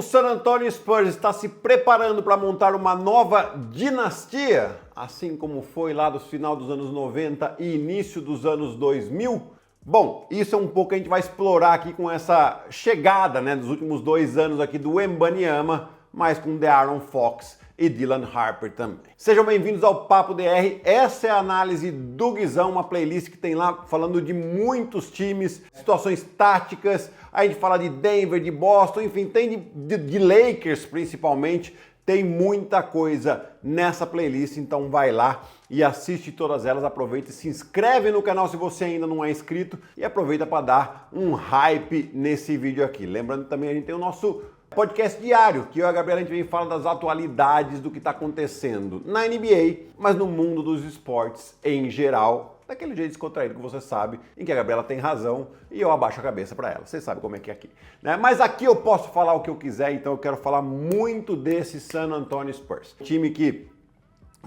O San Antonio Spurs está se preparando para montar uma nova dinastia, assim como foi lá do final dos anos 90 e início dos anos 2000? Bom, isso é um pouco que a gente vai explorar aqui com essa chegada, dos últimos 2 anos aqui do Wembanyama, mas com De'Aaron Fox e Dylan Harper também. Sejam bem-vindos ao Papo DR, essa é a análise do Guizão, uma playlist que tem lá falando de muitos times, situações táticas, a gente fala de Denver, de Boston, enfim, tem de Lakers principalmente, tem muita coisa nessa playlist, então vai lá e assiste todas elas, aproveita e se inscreve no canal se você ainda não é inscrito e aproveita para dar um hype nesse vídeo aqui. Lembrando também a gente tem o nosso podcast diário, que eu e a Gabriela a gente vem falando das atualidades do que está acontecendo na NBA, mas no mundo dos esportes em geral, daquele jeito descontraído que você sabe, em que a Gabriela tem razão e eu abaixo a cabeça para ela. Você sabe como é que é aqui, né? Mas aqui eu posso falar o que eu quiser, então eu quero falar muito desse San Antonio Spurs. Time que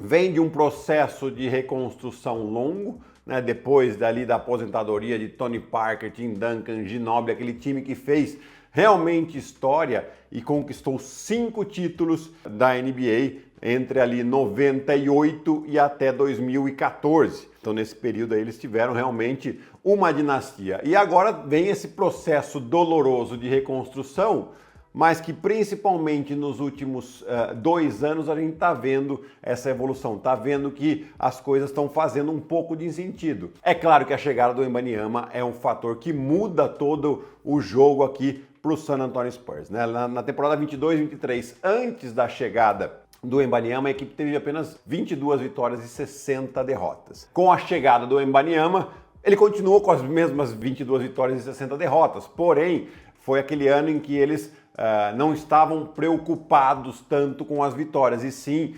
vem de um processo de reconstrução longo, depois dali da aposentadoria de Tony Parker, Tim Duncan, Ginobili, aquele time que fez realmente história e conquistou 5 títulos da NBA entre ali 98 e até 2014. Então nesse período aí eles tiveram realmente uma dinastia. E agora vem esse processo doloroso de reconstrução, mas que principalmente nos últimos 2 anos a gente está vendo essa evolução, está vendo que as coisas estão fazendo um pouco de sentido. É claro que a chegada do Wembanyama é um fator que muda todo o jogo aqui para o San Antonio Spurs. Na temporada 22-23, antes da chegada do Wembanyama, a equipe teve apenas 22 vitórias e 60 derrotas. Com a chegada do Wembanyama, ele continuou com as mesmas 22 vitórias e 60 derrotas, porém, foi aquele ano em que eles não estavam preocupados tanto com as vitórias, e sim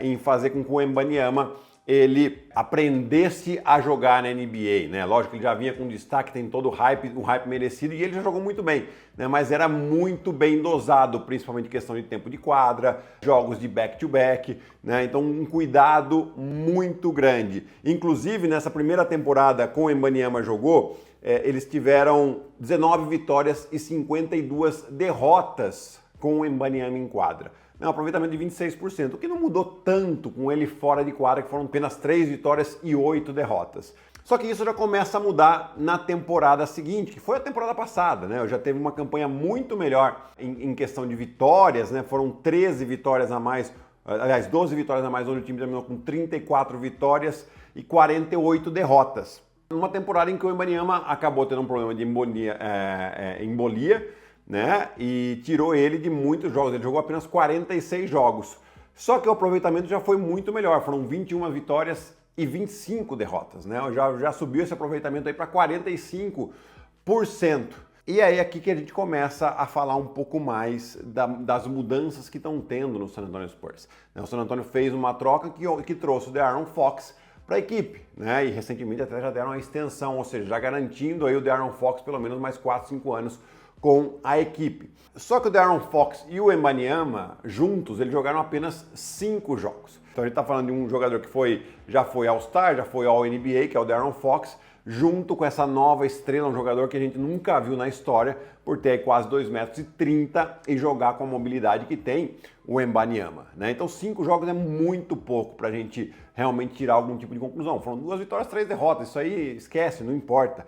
em fazer com que o Wembanyama ele aprendesse a jogar na NBA, Lógico que ele já vinha com destaque, tem todo o hype merecido, e ele já jogou muito bem, Mas era muito bem dosado, principalmente em questão de tempo de quadra, jogos de back-to-back, Então um cuidado muito grande. Inclusive nessa primeira temporada com o Wembanyama jogou, eles tiveram 19 vitórias e 52 derrotas com o Wembanyama em quadra. Um aproveitamento de 26%, o que não mudou tanto com ele fora de quadra, que foram apenas 3 vitórias e 8 derrotas. Só que isso já começa a mudar na temporada seguinte, que foi a temporada passada, Eu já teve uma campanha muito melhor em questão de vitórias, Foram 13 vitórias a mais, aliás, 12 vitórias a mais, onde o time terminou com 34 vitórias e 48 derrotas. Numa temporada em que o Wembanyama acabou tendo um problema de embolia, e tirou ele de muitos jogos. Ele jogou apenas 46 jogos. Só que o aproveitamento já foi muito melhor. Foram 21 vitórias e 25 derrotas, Já subiu esse aproveitamento aí para 45%. E aí aqui que a gente começa a falar um pouco mais das mudanças que estão tendo no San Antonio Spurs. O San Antonio fez uma troca que trouxe o De'Aaron Fox para a equipe, E recentemente até já deram uma extensão, ou seja, já garantindo aí o De'Aaron Fox pelo menos mais 4, 5 anos com a equipe. Só que o De'Aaron Fox e o Wembanyama, juntos, eles jogaram apenas 5 jogos. Então a gente está falando de um jogador que já foi All-Star, já foi All-NBA, que é o De'Aaron Fox, junto com essa nova estrela, um jogador que a gente nunca viu na história, por ter quase 2,30 m e jogar com a mobilidade que tem o Wembanyama, Então 5 jogos é muito pouco para a gente realmente tirar algum tipo de conclusão. Foram 2 vitórias, 3 derrotas, isso aí esquece, não importa,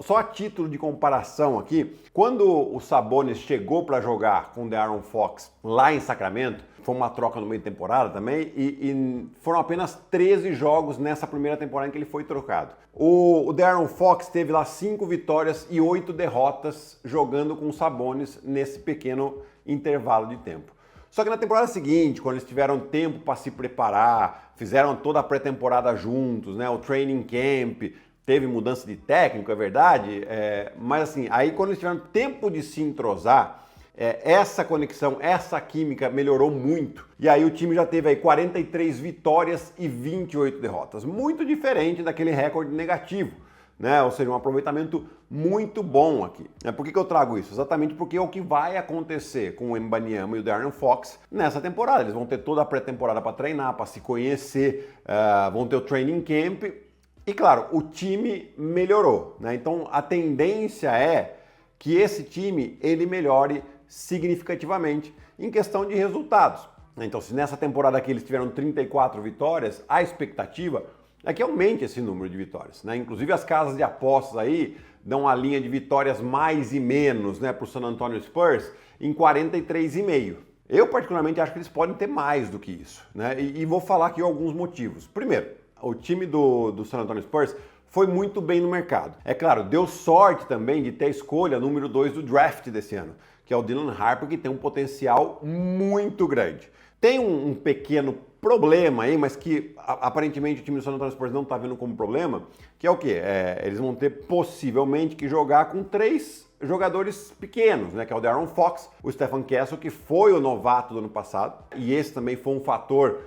Só a título de comparação aqui, quando o Sabonis chegou para jogar com o De'Aaron Fox lá em Sacramento, foi uma troca no meio de temporada também, e foram apenas 13 jogos nessa primeira temporada em que ele foi trocado. O De'Aaron Fox teve lá 5 vitórias e 8 derrotas jogando com o Sabonis nesse pequeno intervalo de tempo. Só que na temporada seguinte, quando eles tiveram tempo para se preparar, fizeram toda a pré-temporada juntos, o training camp, teve mudança de técnico, é verdade, mas assim, aí quando eles tiveram tempo de se entrosar, essa conexão, essa química melhorou muito. E aí o time já teve aí 43 vitórias e 28 derrotas. Muito diferente daquele recorde negativo, Ou seja, um aproveitamento muito bom aqui. Por que eu trago isso? Exatamente porque é o que vai acontecer com o Wembanyama e o De'Aaron Fox nessa temporada. Eles vão ter toda a pré-temporada para treinar, para se conhecer, vão ter o training camp. E claro, o time melhorou, Então a tendência é que esse time ele melhore significativamente em questão de resultados. Então, se nessa temporada aqui eles tiveram 34 vitórias, a expectativa é que aumente esse número de vitórias, né? Inclusive as casas de apostas aí dão a linha de vitórias mais e menos, né, para o San Antonio Spurs em 43,5. Eu particularmente acho que eles podem ter mais do que isso, né? E vou falar aqui alguns motivos. Primeiro, o time do San Antonio Spurs foi muito bem no mercado. É claro, deu sorte também de ter a escolha número 2 do draft desse ano, que é o Dylan Harper, que tem um potencial muito grande. Tem um pequeno problema aí, mas que aparentemente o time do San Antonio Spurs não está vendo como problema, que é o quê? Eles vão ter possivelmente que jogar com 3 jogadores pequenos, né? Que é o De'Aaron Fox, o Stephen Castle, que foi o novato do ano passado, e esse também foi um fator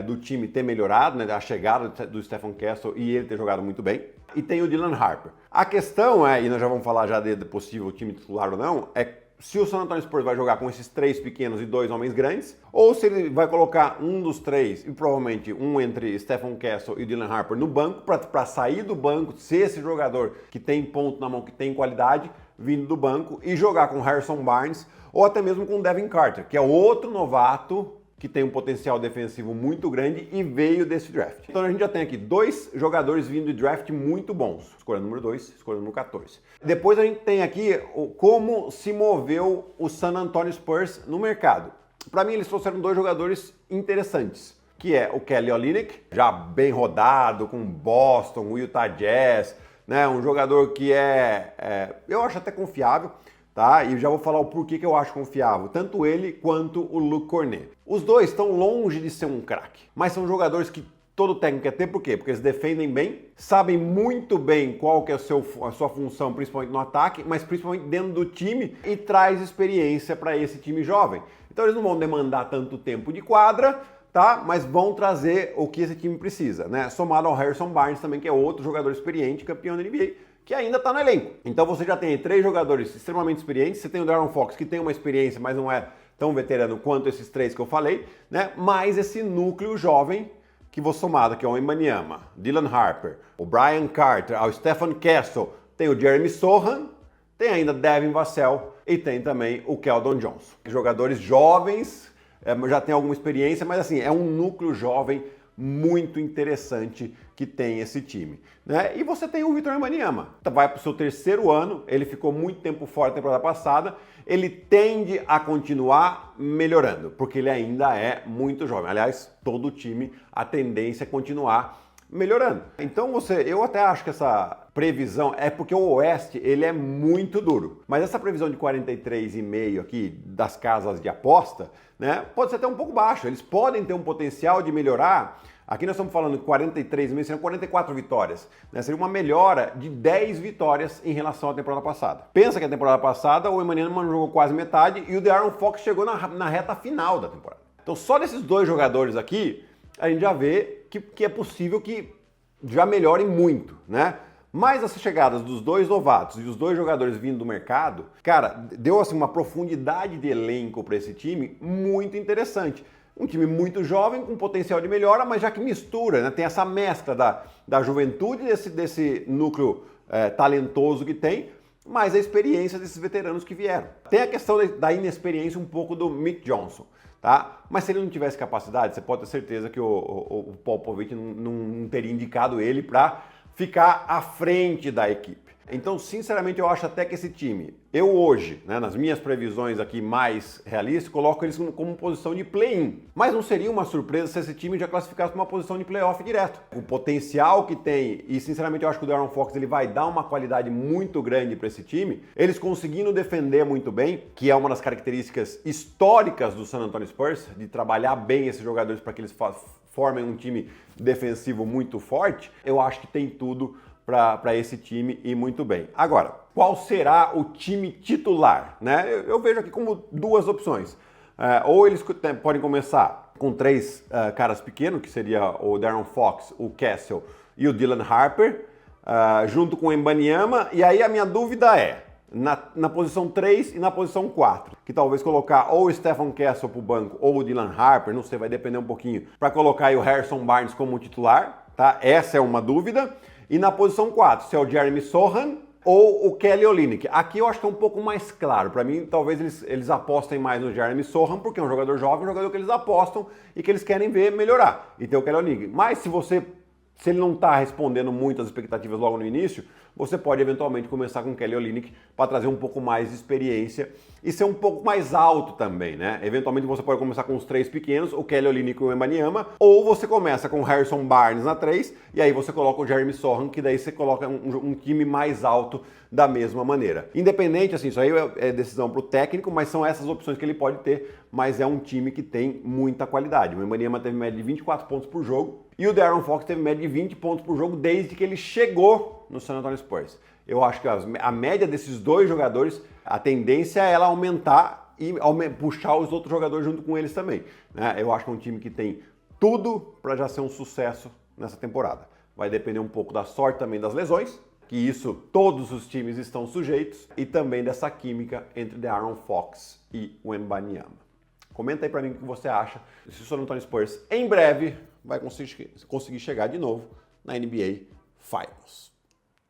do time ter melhorado, né? A chegada do Stephen Castle e ele ter jogado muito bem. E tem o Dylan Harper. A questão e nós já vamos falar já de possível time titular ou não, é se o San Antonio Spurs vai jogar com esses 3 pequenos e 2 homens grandes, ou se ele vai colocar um dos 3, e provavelmente um entre Stephen Castle e Dylan Harper no banco, para sair do banco, ser esse jogador que tem ponto na mão, que tem qualidade, vindo do banco, e jogar com Harrison Barnes, ou até mesmo com Devin Carter, que é outro novato que tem um potencial defensivo muito grande e veio desse draft. Então a gente já tem aqui 2 jogadores vindo de draft muito bons. Escolha número 2, escolha número 14. Depois a gente tem aqui como se moveu o San Antonio Spurs no mercado. Para mim eles trouxeram 2 jogadores interessantes, que é o Kelly Olynyk, já bem rodado com Boston, o Utah Jazz, né? Um jogador que eu acho até confiável. Tá? E já vou falar o porquê que eu acho confiável, tanto ele quanto o Luke Cornet. Os dois estão longe de ser um craque, mas são jogadores que todo técnico quer ter, por quê? Porque eles defendem bem, sabem muito bem qual que é a sua função, principalmente no ataque, mas principalmente dentro do time, e traz experiência para esse time jovem. Então eles não vão demandar tanto tempo de quadra, tá? Mas vão trazer o que esse time precisa, né? Somado ao Harrison Barnes também, que é outro jogador experiente, campeão da NBA, que ainda está no elenco. Então você já tem 3 jogadores extremamente experientes, você tem o De'Aaron Fox, que tem uma experiência, mas não é tão veterano quanto esses 3 que eu falei, né? Mais esse núcleo jovem que vou somado, que é o Wembanyama, Dylan Harper, o Brian Carter, o Stephen Castle, tem o Jeremy Sohan, tem ainda Devin Vassell e tem também o Keldon Johnson. Jogadores jovens, já tem alguma experiência, mas assim, é um núcleo jovem muito interessante que tem esse time, né? E você tem o Victor Wembanyama, vai para o seu 3º ano, ele ficou muito tempo fora da temporada passada, ele tende a continuar melhorando, porque ele ainda é muito jovem. Aliás, todo o time, a tendência é continuar melhorando. Então eu até acho que essa previsão é porque o Oeste ele é muito duro, mas essa previsão de 43,5 aqui das casas de aposta, né, pode ser até um pouco baixo. Eles podem ter um potencial de melhorar. Aqui nós estamos falando de 43,5, seriam 44 vitórias, né? Seria uma melhora de 10 vitórias em relação à temporada passada. Pensa que a temporada passada o Wembanyama jogou quase metade e o De'Aaron Fox chegou na reta final da temporada. Então só desses 2 jogadores aqui, a gente já vê que é possível que já melhorem muito, né? Mas as chegadas dos 2 novatos e os 2 jogadores vindo do mercado, cara, deu assim uma profundidade de elenco para esse time muito interessante. Um time muito jovem, com potencial de melhora, mas já que mistura, né? Tem essa mescla da juventude desse núcleo talentoso que tem, mais a experiência desses veteranos que vieram. Tem a questão da inexperiência um pouco do Mick Johnson, tá? Mas se ele não tivesse capacidade, você pode ter certeza que o Popovich não teria indicado ele para ficar à frente da equipe. Então, sinceramente, eu acho até que esse time, eu hoje, né, nas minhas previsões aqui mais realistas, coloco eles como posição de play-in. Mas não seria uma surpresa se esse time já classificasse para uma posição de playoff direto. O potencial que tem, e sinceramente eu acho que o De'Aaron Fox ele vai dar uma qualidade muito grande para esse time, eles conseguindo defender muito bem, que é uma das características históricas do San Antonio Spurs, de trabalhar bem esses jogadores para que eles formem um time defensivo muito forte, eu acho que tem tudo para esse time ir muito bem. Agora, qual será o time titular, né? Eu vejo aqui como 2 opções. Ou eles podem começar com 3 caras pequenos, que seria o De'Aaron Fox, o Castle e o Dylan Harper, junto com o Wembanyama. E aí a minha dúvida é, na posição 3 e na posição 4, que talvez colocar ou o Stephen Castle para o banco ou o Dylan Harper, não sei, vai depender um pouquinho, para colocar aí o Harrison Barnes como titular, tá? Essa é uma dúvida. E na posição 4, se é o Jeremy Sohan, ou o Kelly Olynyk. Aqui eu acho que é um pouco mais claro. Para mim, talvez eles apostem mais no Jeremy Sohan, porque é um jogador jovem, um jogador que eles apostam e que eles querem ver melhorar. E tem o Kelly Olynyk. Mas se ele não está respondendo muito às expectativas logo no início, você pode eventualmente começar com o Kelly Olynyk para trazer um pouco mais de experiência e ser um pouco mais alto também, né? Eventualmente você pode começar com os 3 pequenos, o Kelly Olynyk e o Wembanyama, ou você começa com o Harrison Barnes na 3 e aí você coloca o Jeremy Sohan, que daí você coloca um time mais alto da mesma maneira. Independente, assim, isso aí é decisão para o técnico, mas são essas opções que ele pode ter, mas é um time que tem muita qualidade. O Wembanyama teve média de 24 pontos por jogo e o De'Aaron Fox teve média de 20 pontos por jogo desde que ele chegou no San Antonio Spurs. Eu acho que a média desses dois jogadores, a tendência é ela aumentar e puxar os outros jogadores junto com eles também, né? Eu acho que é um time que tem tudo para já ser um sucesso nessa temporada. Vai depender um pouco da sorte também das lesões, que isso todos os times estão sujeitos, e também dessa química entre De'Aaron Fox e o Wembanyama. Comenta aí para mim o que você acha se o San Antonio Spurs em breve vai conseguir chegar de novo na NBA Finals.